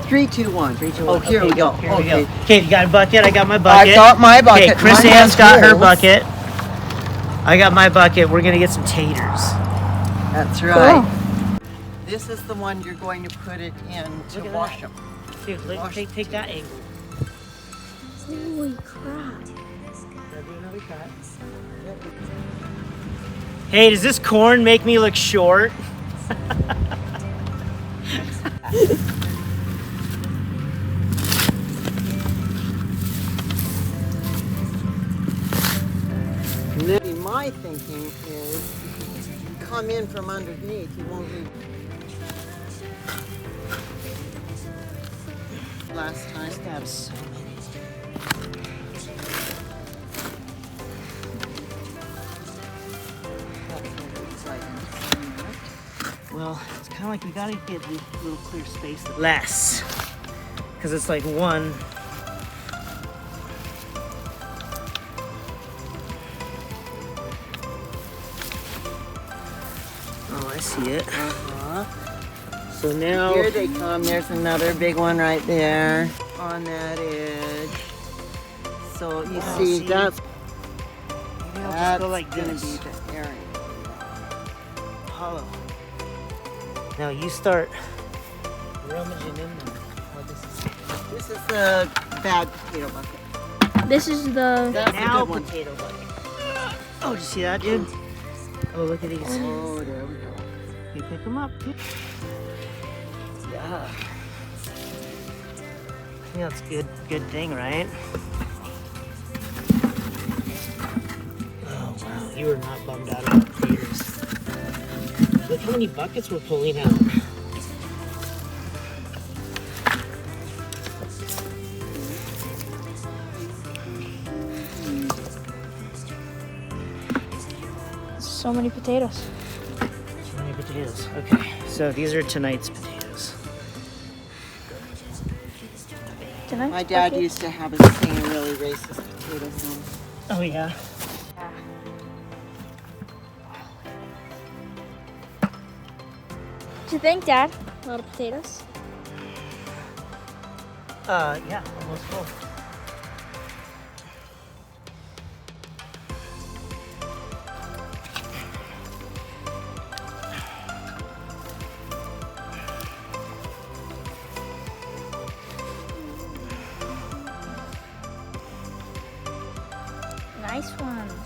3, 2, 1. 3, 2, 1. Oh, here we go. Here we go. Okay, you got a bucket. I got my I bucket. got my bucket. Okay, Chrisanne's got her bucket. I got my bucket. We're gonna get some taters. That's right. Cool. This is the one you're going to put it in to wash them. Dude, take that angle. Holy crap. Hey, does this corn make me look short? My thinking is come in from underneath, you won't need last time. Have so many. Well, it's kind of like we gotta get a little clear space. Less, because it's like one. Oh, I see it. So now here they come. There's another big one right there on that edge. So you see that's go like gonna this. be the area. Hollow. Now you start rummaging in them. This is the bad potato bucket. This is the now potato bucket. Oh, did you see that, dude? Oh, look at these. Oh, there we go. You pick them up. Yeah. Yeah, that's a good thing, right? Oh wow, you were not bummed out about potatoes. Look how many buckets we're pulling out. so many potatoes. So many potatoes. Okay, so these are tonight's potatoes. Tonight? My dad used to have a thing of really racist potatoes on. Oh yeah. Do you think, Dad? A lot of potatoes? Yeah, almost full. Nice one.